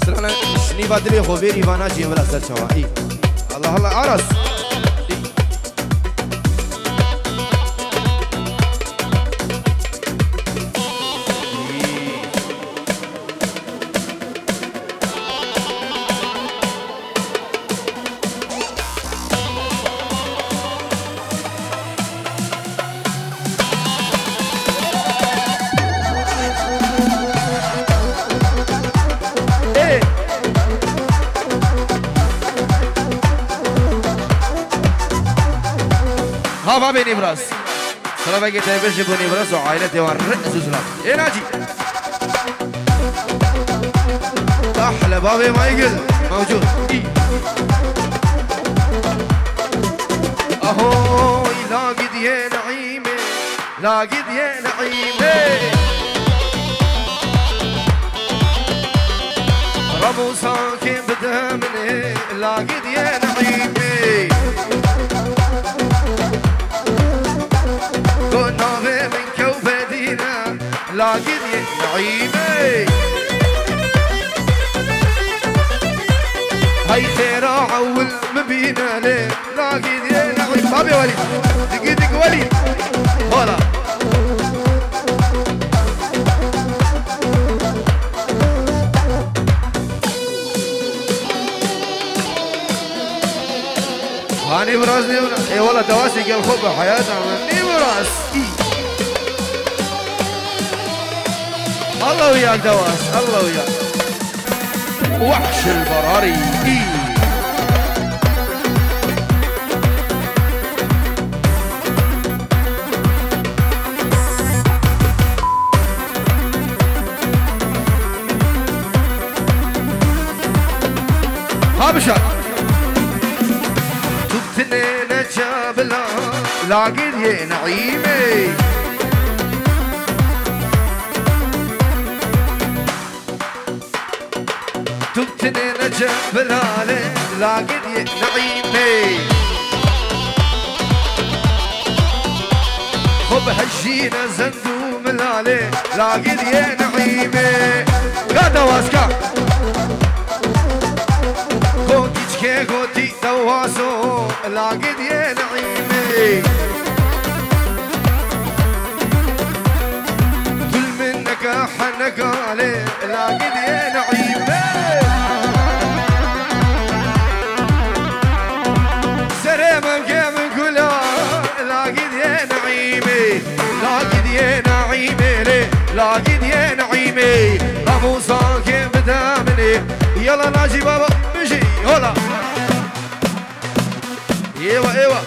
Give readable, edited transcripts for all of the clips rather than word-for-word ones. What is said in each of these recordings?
سلام شني بدري خوبيري وانا جيم ولا سرچوا اي الله الله عرس هابا بيني براس سلام عليك تايبش بني براس وعائلتي ورئيس سلام ايه ناجي احلى بابي مايكل موجود اهو لاقد يا نعيمه لاقد يا نعيمه ربو ساكن بدمني لاقد يا نعيمه لاقد يا نعيمي هاي خير عول مبينا ليه لاقد يا نعيمي بابي وليد دق دق وليد هلا هاني براس اي والله دواسي قال خبه حياتنا مني براس الله وياك دواس الله وياك وحش البراري هابشا تبتنين جابلا لاقد يا نعيمي تبتني نجم بلالي لاقد يا نعيمي خب هجينا زندو ملالي لاقد يا نعيمي قادا واسكا قوتي جكي قوتي دواسو لاقد يا نعيمي كل منك حنقالي لاقد يا نعيمي لاقد يا نعيمي ابو صاكن بدامني يلا ناجي بابا بجي هلا ايوه ايوه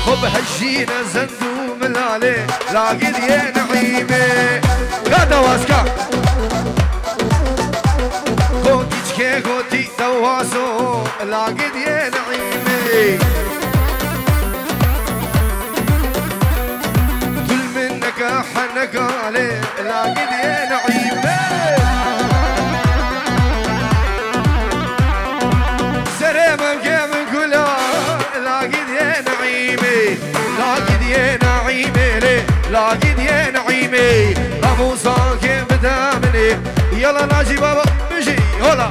خب هجينا زندو ملالي لاقد يا نعيمي قادا واسكا قوتي دواسو لاقد يا نعيمي كل منك حنقالي لاقد يا نعيمي سلامة قام نقولا لاقد يا نعيمي لاقد يا نعيمي لاقد يا نعيمي ابو صاكن بدامني يلا ناجي بابا بجي هلا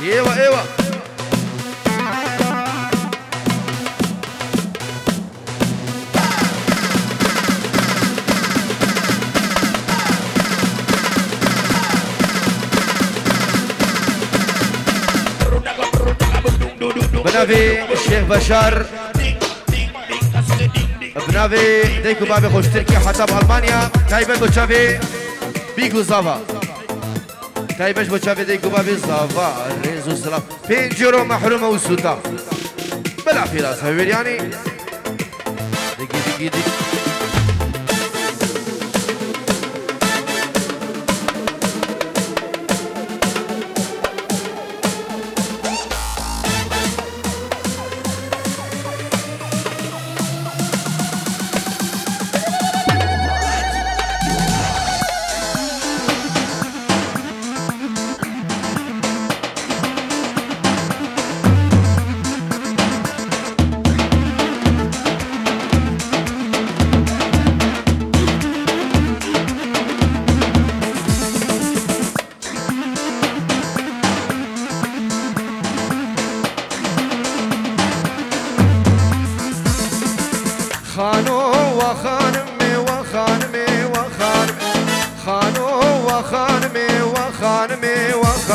ايوه ايوه بنافي الشيخ بشار بنافي ديكو بابي خوش تركيا حتى بألمانيا تايبن بوشافي بيكو زافا تايبش بوشافي ديكو بابي زافا ريزو سلام بينجرو محرومة وسوتا بلا في راس حبيبي يعني ديكي ديكي ديكي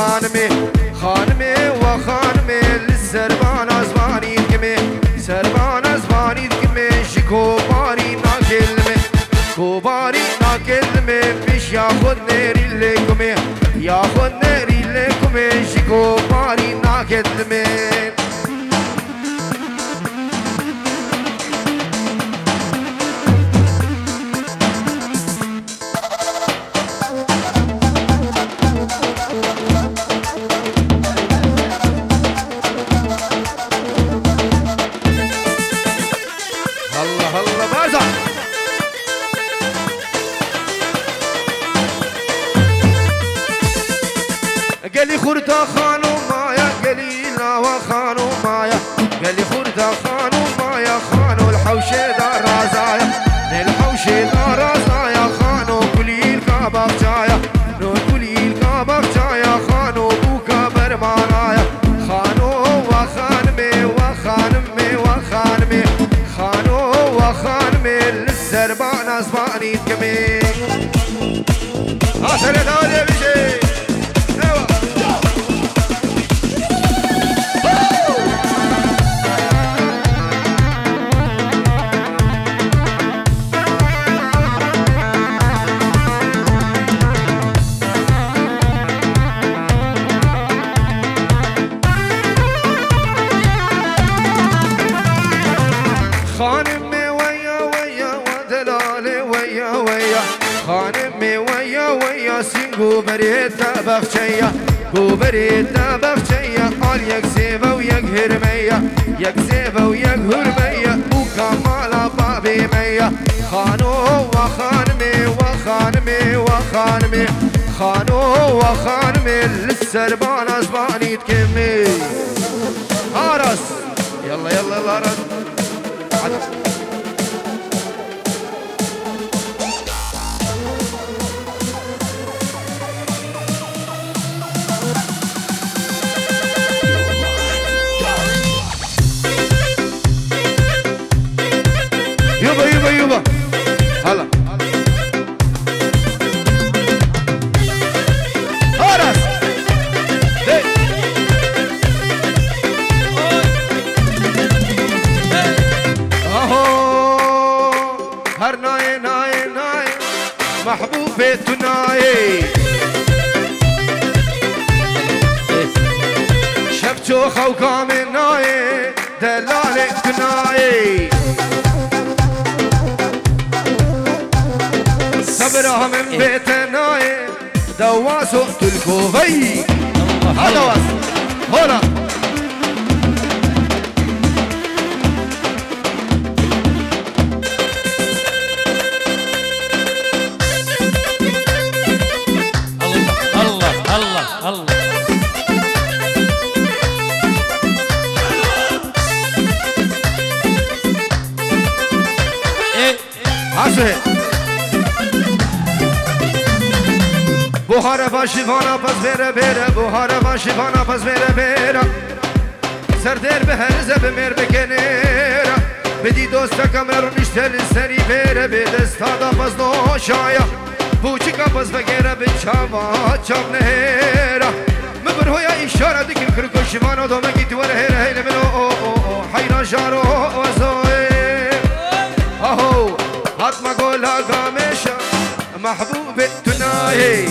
خانمي خانمي وخانمي للسربان ازباني دكمي سربان ازباني دكمي شكوباري ناكلمي كوباري ناكلمي مش ياخد نيري لكمي ياخد نيري لكمي شكوباري ناكلمي قالي خورتا خانو مايا قالي لا وخانو مايا قالي خورتا خانو مايا خانو الحوشي دار رازايا الحوشي دار رازايا خانو كلي الكابك جايا نو كلي الكابك جايا خانو بوكا برمانايا خانو وخانمي وخانمي وخانمي خانو وخانمي للسربان اسباني تكمي آخر دالي بشي خانمي ويا ويا ودلالي ويا ويا خانمي ويا ويا سينجو بريتا بخشيا جو بريتا بخشيا قال يكسيبه ويقهر ميا يكسيبه ويقهر ميا وكمال بابي ميا خانو وخانمي وخانمي وخانمي خانو وخانمي للسربان اسباني تكمي هارس يلا يلا يلا رد يبا يبا يبا هلا هرس هر ناي ناي ناي محبوبي تناي شفتو خوكام ناي دلالي تناي صبرها من بيت ناي دواسو تلكوفي هذا واس هنا بوهاره باشیوانا پس بره بره بوهاره باشیوانا پس بره بره سردر به هرزه به مر بکنیره بدی دوستا کمرون اشتر سری بره به دستا پس نوشایا بوچیکا پس بگیره به چاوا چاب نهیره مبر هویا اشاره دکن کرکو شیوانا دومگی دوره هیره هیره منو حینا جارو وزوی اهو حتما قولا قامشا محبوب تناهي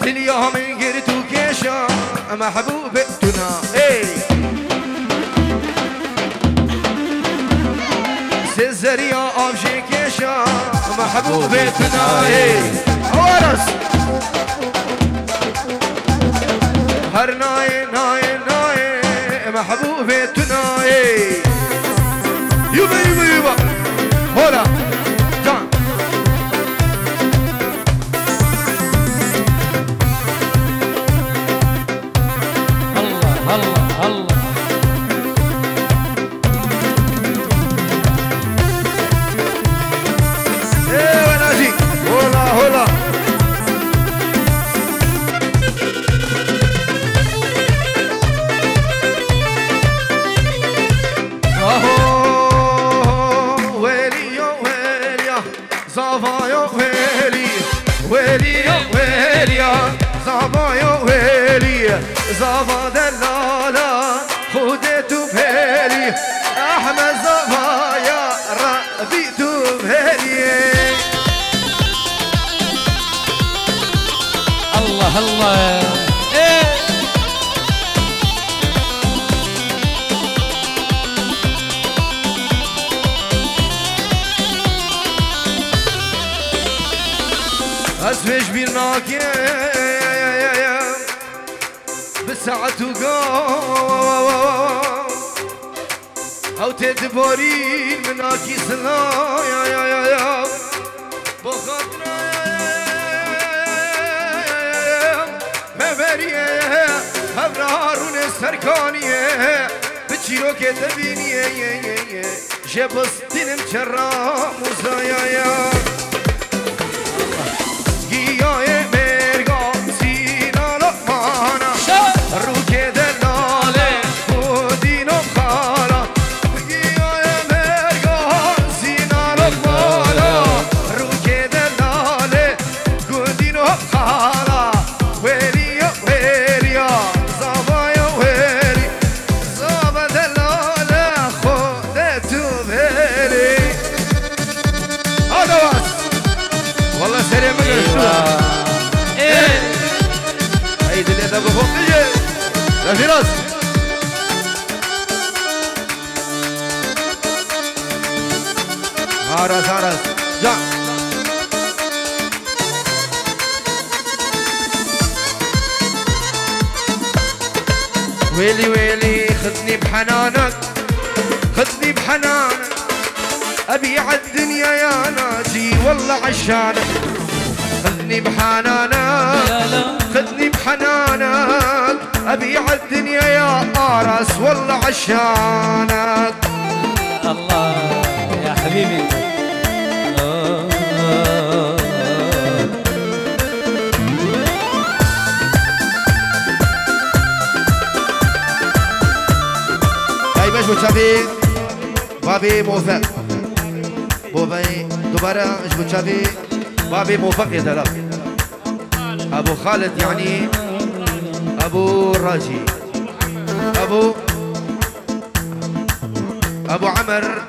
اليوم انقرتو كيشا محبوب تناهي سيزريا افجي كيشا محبوب تناهي ورس هر ناي ناي ناي محبوب تناهي يبا يبا يبا هولا جان الله الله الله ايه وناجي هولا هولا ويلي ويلي زابا يا ويلي زابا دلالا خديتو بهالي احمد زابا يا ربيتو بهالي الله الله ايه اسمش بيرناك بساعة وقام او تدبرين مناكي سلا يا بخاطرة مبرية ابرارون سركانية بچيرو كتبينية جبستينم چرا موزايا لا في راس عرس جا ويلي ويلي خذني بحنانك خذني بحنانك ابي عالدنيا يا ناجي والله عشانك خذني بحنانك خذني بحنانك ابي عالدنيا يا قارس والله عشانك الله يا حبيبي هاي باش بتشافي بابي موفق بابي دوباره ايش بتشافي بابي موفق يا دلال ابو خالد يعني ابو راجي ابو عمر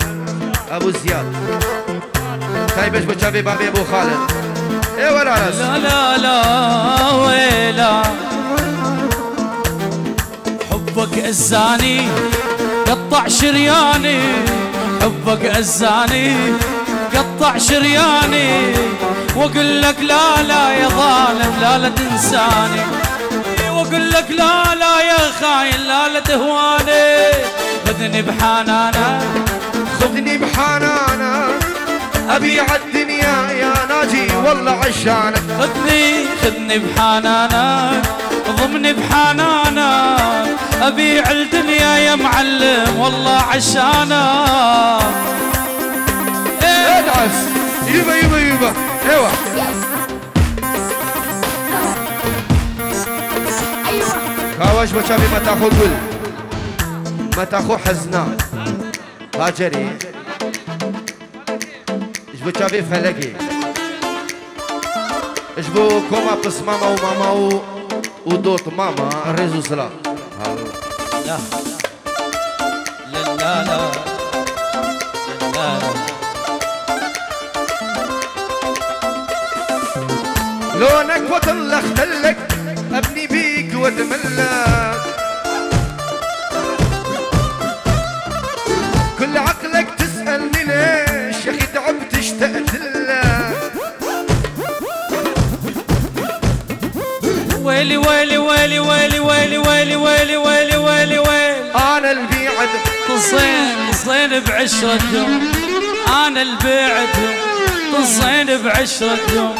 ابو زياد طيب بتشافي بابي ابو خالد ايه ولا راس لا لا لا ويلا حبك ازاني قطع شرياني حبك ازاني قطع شرياني واقول لك لا لا يا ظالم لا لا تنساني واقول لك لا لا يا خاين لا لا تهواني خذني بحنانك خذني بحنانك ابي عالدنيا يا ناجي والله عشانك خذني بحنانك ضمني بحنانك ابي عالدنيا يا معلم والله عشانك ادعس يبا ايوه كاواش بتشافي ما تاخذ قل ما تاخذ حزنان باجري ايش بتشافي فلقي ايش بو كوما بس ماما وماما ودوت ماما ريزو سلام لا لا لا لا لا لونك وطن اختلك ابني بيك واتملك كل عقلك تسألني ليش يا اخي تعبت اشتقت لك ويلي ويلي ويلي ويلي ويلي ويلي ويلي ويلي ويلي ويلي انا البيعد طصين بعشرتهم انا البيعدهم طصين بعشرتهم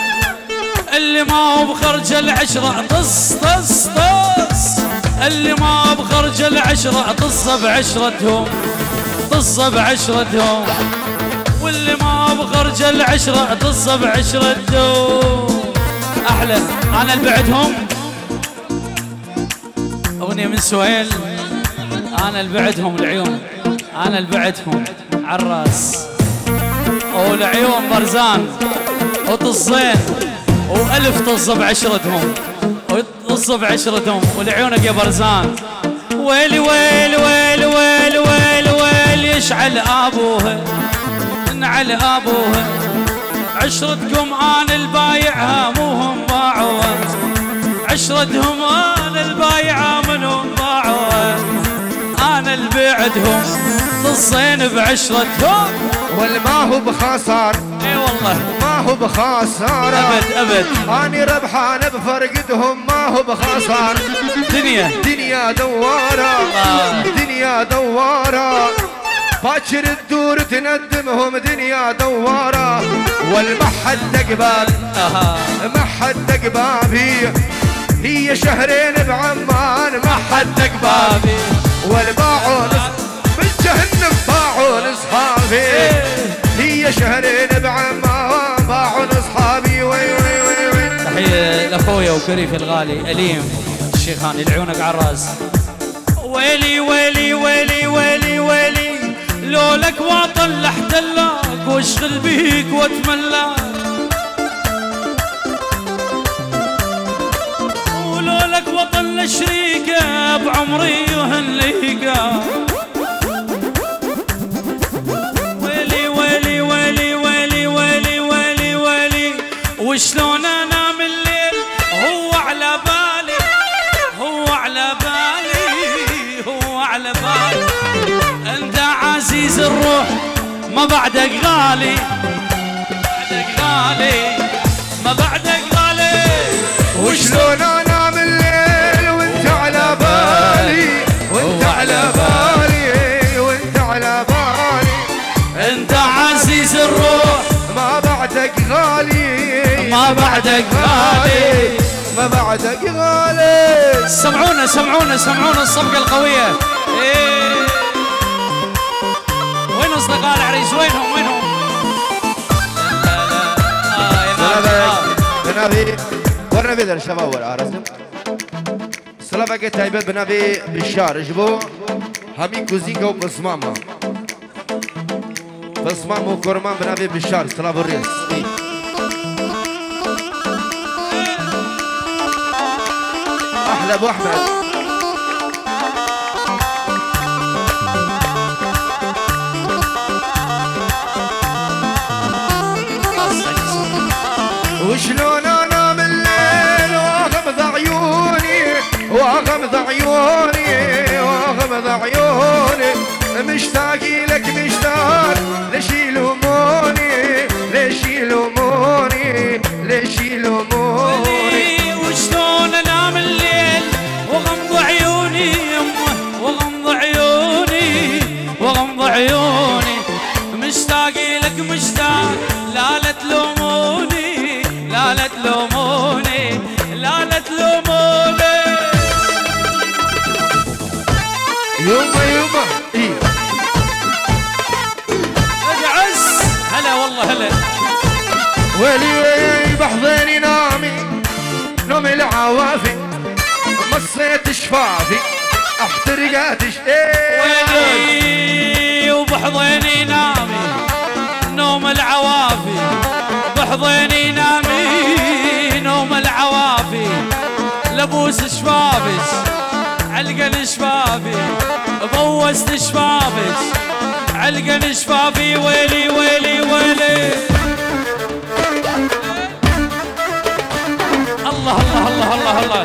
اللي ما هو بخرج العشرة طص اللي ما هو بخرج العشرة طص بعشرتهم واللي ما هو بخرج العشرة طص بعشرتهم احلى انا اللي بعدهم اغنية من سهيل انا اللي بعدهم العيون انا اللي بعدهم عالراس والعيون برزان وطصين وألف طز بعشرتهم وطز بعشرتهم ولعيونك يا برزان. ويلي ويلي ويلي ويلي ويلي ويلي يشعل أبوها نعل أبوها. عشرتكم أنا البايعها موهم باعوها. عشرتهم أنا البايعها منهم باعوها. أنا اللي بعدهم طزين بعشرتهم. والما هو بخسار اي والله ما هو بخسارة أبد أبد. أني ربحان بفرقتهم ما هو بخسار. دنيا دوارة دنيا دوارة باكر الدور تندمهم دنيا دوارة. والمحد دقباب محد دقبابي هي شهرين بعمان محد دقبابي. والباعون بالجهنم باعون اصحابي هي شهرين بعمان باعون اصحابي. وي وي وي وي. تحية لاخويا وكريف الغالي أليم الشيخاني العيونك على الراس. ويلي ويلي ويلي ويلي ويلي لولك واطل احتلاك واشغل بيك واتملاك. ولولك وطن شريكه بعمري وهنليقه. ويلي ويلي ويلي ويلي ويلي ويلي ويلي وشلون انام الليل هو على بالي هو على بالي هو على بالي. انت عزيز الروح ما بعدك غالي بعدك غالي ما بعدك غالي. وشلون انام الليل وانت على بالي وانت على بالي وانت على بالي. انت عزيز الروح ما بعدك غالي ما بعدك غالي ما بعدك غالي. سمعونا سمعونا سمعونا الصفقة القوية. إيه. وين أصدقاء العريس وينهم وينهم؟ لا لا يا نبي ورنا بيدر الشباب والعرس. سلامك تايبت بنبي بشار جبو همين كوزينكا وبصمامة بصمام وكرمان بنبي بشار سلام الرئيس. أحلى أبو أحمد. وشلون انام الليل واغمض عيوني واغمض عيوني واغمض عيوني مشتاق لك مشتاق ليش يلوموني ليش يلوموني ليش يلوموني. وشلون انام الليل وغمض عيوني وغمض عيوني وغمض عيوني مشتاق لك مشتاق لا لا تلوموني لا لا تلوموني لا لا تلوموني. يوما يوما ايه اجعس هلا والله هلا. ويلي ويلي بحضني نامي نوم العوافي مصيت شفافي احترقاتش ويلي وبحضني نامي نوم العوافي بحضني نامي نوم العوافي لبوس شفافش علقن شفافي بوست شفافش علقن شفافي. ويلي ويلي ويلي الله الله الله الله الله.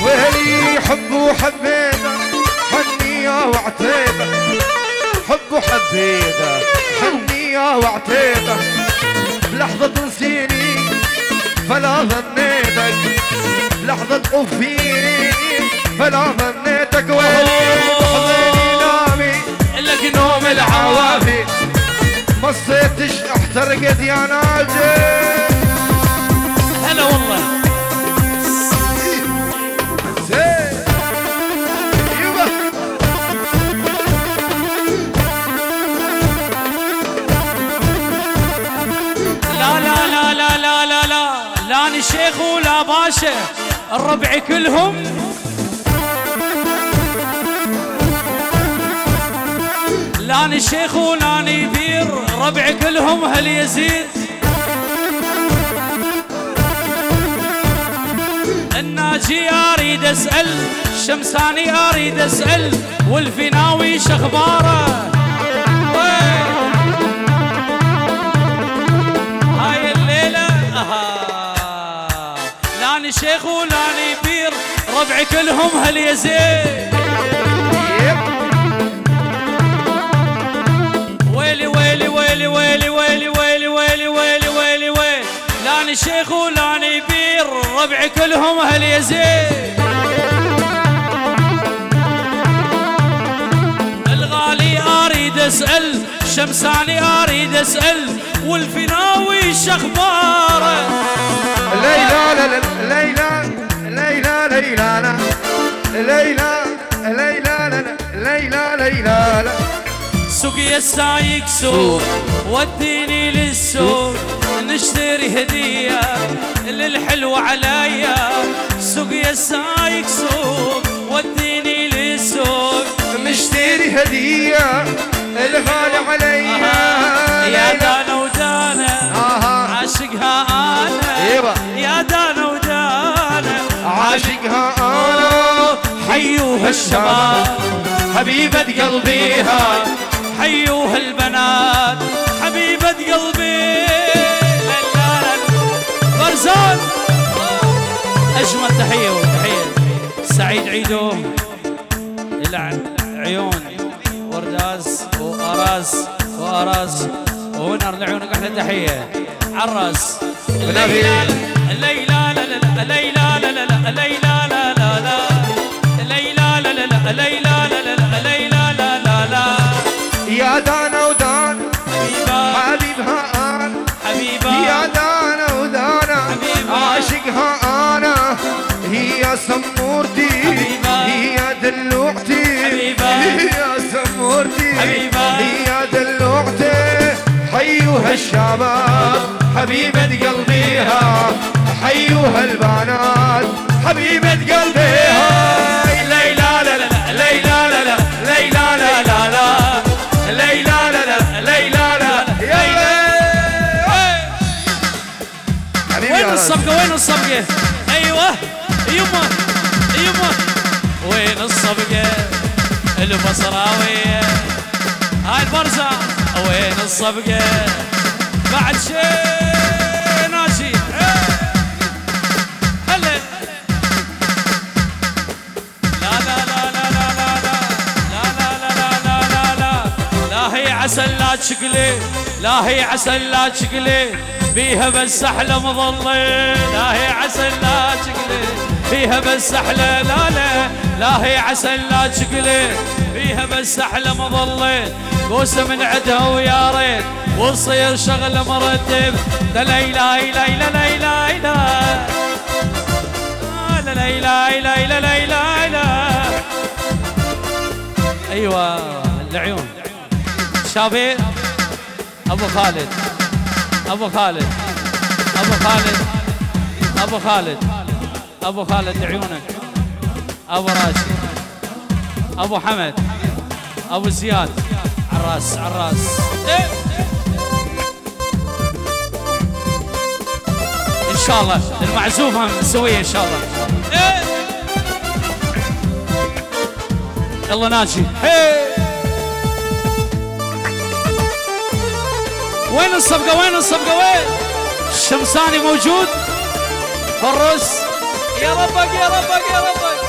ويلي حب وحبيته حنية وعتيته حب وحبيته حنية وعتيته لحظة تنسيني فلا ظنيتك لحظة تطفيني فلا ظنيتك. ويلي بحضني نامي لك نوم العوافي مصيتش احترقت يا ناجي. هلا والله لاني شيخ ولا باشا الربع كلهم لاني شيخ ولاني بير ربع كلهم هل يزيد الناجي اريد اسال الشمساني اريد اسال والفيناوي شخباره هاي الليله لاني شيخ ولاني بير ربع كلهم هل يزيد ويلي ويلي ويلي ويلي ويلي ويلي ويلي ويلي ويلي ويلي لاني شيخ ولاني بير ربع كلهم هل يزيد الغالي اريد اسال شمساني اريد اسال والفيناوي شخباره ليلى لا ليلى ليلى ليلى ليلى ليلى ليلى ليلى سوق يا السايق سوق وديني للسوق نشتري هدية للحلوة عليا سوق يا السايق سوق وديني للسوق نشتري هدية الغالي عليا يا دانا ودانا عاشقها انا يا دانا ودانا عاشقها انا حيوها الشباب حبيبة قلبي هاي حيوها البنات حبيبة قلبي غرزان أجمل تحية وتحية سعيد عيدو يلعن عيون ورداس وأراس وأراس ونر لعيونك أحلى تحية عراس ليلى ليلى لا ليلى لا لا ليلى لا لا لا ليلى لا لا ليلى لا لا لا يا دانا ودان حبيبها انا حبيبها يا دانا ودانا عاشقها انا هي سمورتي هي دلوعتي هي سمورتي هي دلوعتي حيوها الشباب حبيبة قلبيها حيوها البنات حبيبة قلبيها ليلى لا لا ليلى لا لا ليلى لا لا لا ليلى لا لا ليلى لا وين الصبقة وين الصبقة ايوه يمه يمه وين الصبقة البصراوية هاي البرزة وين الصبقة بعد شيء ناشي هلا لا لا لا لا لا لا لا لا لا لا لا لا لا هي عسل لا تشقلي لا هي عسل لا تشقلي بيها بس احلى مظلي لا هي عسل لا تشقلي بيها بس احلى لا لا لا هي عسل لا تشقلي بيها بس احلى مظلي بوسه من عدها ويا ريت وتصير شغله مرتب لا لا لا لا لا لا لا لا لا لا لا لا لا ايوه العيون شابي ابو خالد ابو خالد ابو خالد ابو خالد ابو خالد عيونك ابو راشد ابو حمد ابو زياد عراس عراس إيه؟ ان شاء الله المعزوفه نسويها ان شاء الله إيه؟ يلا ناجي إيه؟ وين الصبقه وين الصبقه وين الشمساني موجود فرس يا ربك يا ربك يا ربك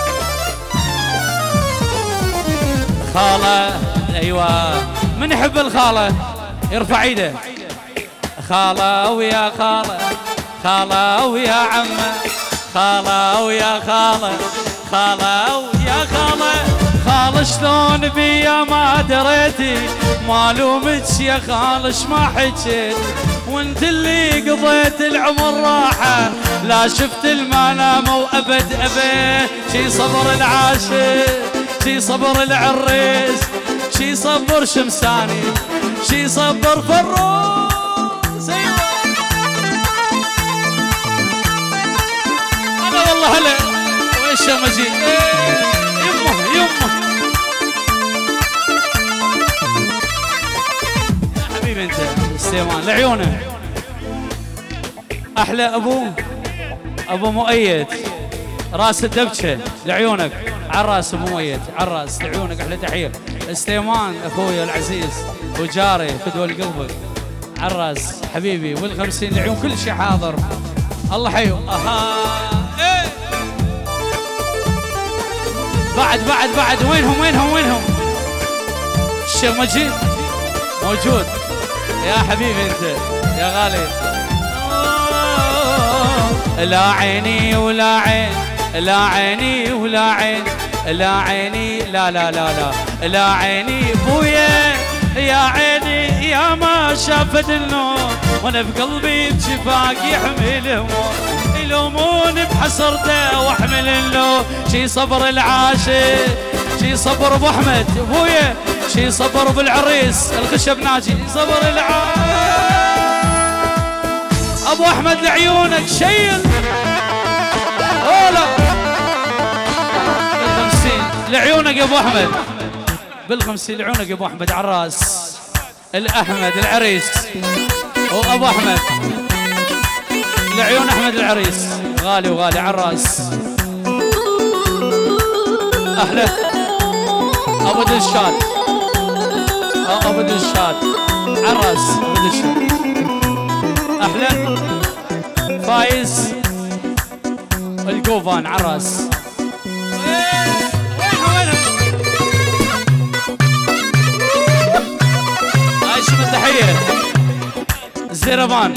خاله ايوه من يحب الخاله يرفع ايده خاله ويا خاله خاله ويا عمه خاله ويا خاله خاله ويا خاله خاله شلون بيا ما دريتي ما لومتش يا خالش ما حكيت وانت اللي قضيت العمر راحه لا شفت المنامه وابد ابد شي صبر العاشق شي صبر العريس شي صبر شمساني شي صبر فروس الشيخ مجيد يمه يمه يا حبيبي انت سليمان لعيونه. احلى ابو مؤيد راس الدبشه لعيونك، عراس ابو مؤيد عراس لعيونك احلى تحيه. سليمان اخوي العزيز وجاري فدوى قلبك عراس حبيبي، وال50 لعيون كل شيء حاضر. الله حيو. إيه. بعد وينهم الشيخ مجيد موجود يا حبيبي انت يا غالي. لا عيني ولا عين، لا عيني ولا عين، لا عيني لا لا لا لا لا عيني بويا يا عيني يا ما شافت النور، وانا بقلبي بشفاق يحمل هموم، يلومون بحسرته واحمل اللوم. شي صبر العاشق، شي صبر ابو احمد بويا، شي صبر بالعريس الخشب ناجي، صبر العاشق ابو احمد لعيونك شيل. اولا بال50 لعيونك يا ابو احمد، بال50 لعيونك يا ابو احمد عراس الاحمد العريس وابو احمد لعيون احمد العريس غالي وغالي عراس. احلى ابو دشات ابو دشات عراس ابو دشات. احلى فايز القوفان عراس. وينهم هاي شو التحيه الزيربان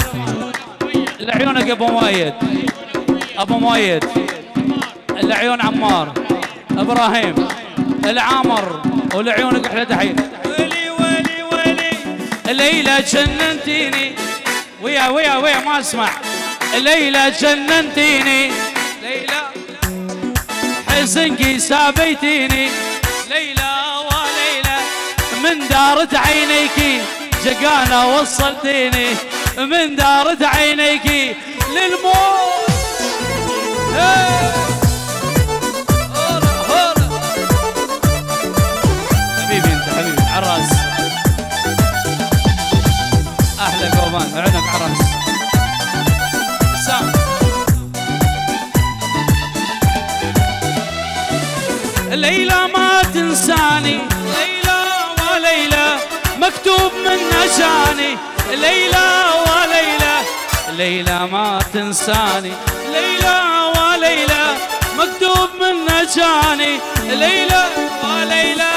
لعيونك يا ابو مؤيد، ابو مؤيد لعيون عمار ابراهيم العامر ولعيونك احلى تحيه. ويلي ليلى جننتيني ويا ما اسمع. ليلى جننتيني ليلى حزنكي سابيتيني، ليلى وليلى من دارت عينيكي جقانة وصلتيني، من دارت عينيكي للموت. حبيبي انت حبيبي عراس احلى قومان عينك عراس. سام ليلى ما تنساني، ليلى وليلى مكتوب من نشاني، ليلى وليلى ليلى ما تنساني، ليلى وليلى مكتوب من نشاني، ليلى وليلى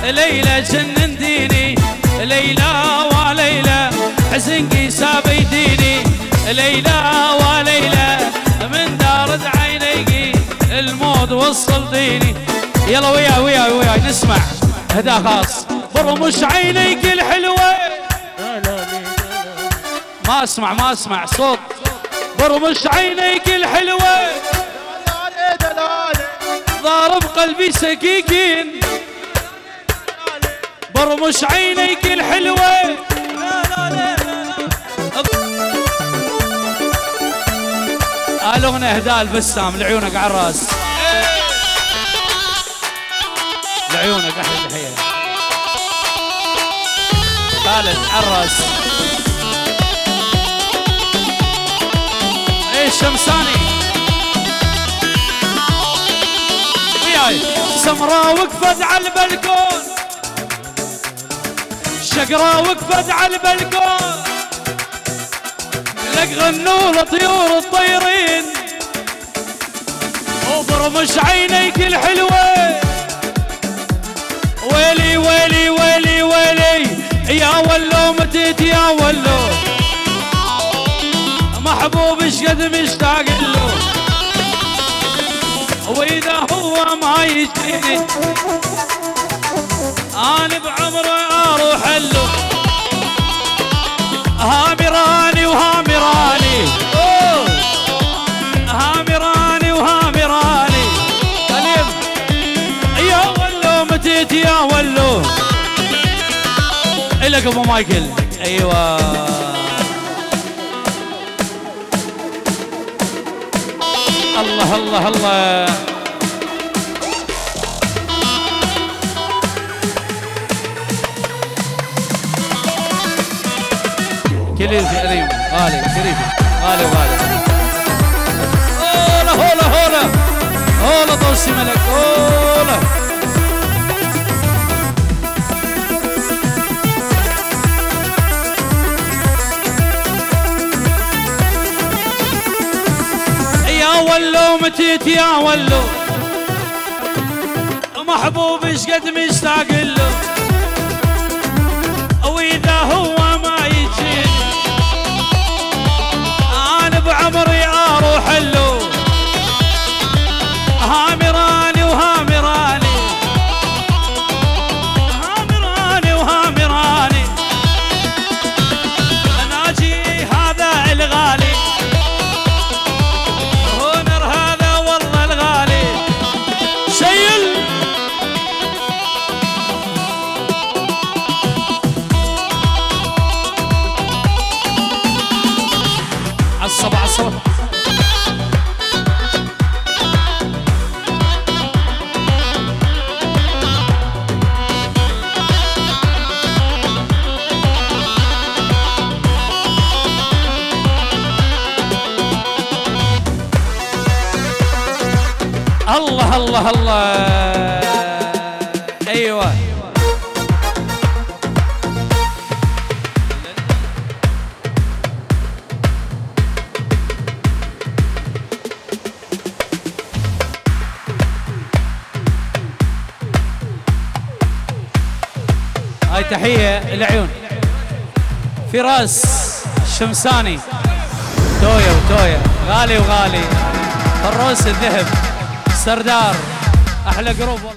ليلى جننتيني، ليلى وليلى حزنكي سابيتيني، ليلى وليلى من دارت عينيكي الموت وصلتيني. يلا وياي نسمع هدا خاص. برمش عينيك الحلوة ما اسمع صوت. برمش عينيك الحلوة ضارب قلبي سكيكين، برمش عينيك الحلوة الأغنية هداء البسام لعيونك عراس، لعيونك احلى تحية. خالد عراس ايه الشمساني وياي. سمراء وقفت على البلكون، شقراء وقفت على البلكون، لك غنوا لطيور الطيرين وبرمش عينيك الحلوة. ويلي ويلي ويلي ويلي يا ولو متيت يا ولو، محبوب شقد مشتاق له، واذا هو ما يجيني انا بعمره اروح له. هامراني وهامراني هامراني وهامراني سليم يا ولو متيت يا ولو. إلك ابو مايكل ايوه. الله الله الله كليفي أليم غالي كليفي غالي وغالي. هولا هولا هولا هولا طوسي ملك هولا. يا ولو متيت يا ولو محبوب ايش قد مشتاق له، واذا هو ما يجيني انا بعمري اروح له. هامراني وهامراني هامراني وهامراني ناجي هذا الغالي هونر هذا والله الغالي. شيل عصب عصب الله الله الله. ايوه هاي تحية العيون. فراس الشمساني تويا وتويا غالي وغالي. فروس الذهب سردار احلى جروب والله.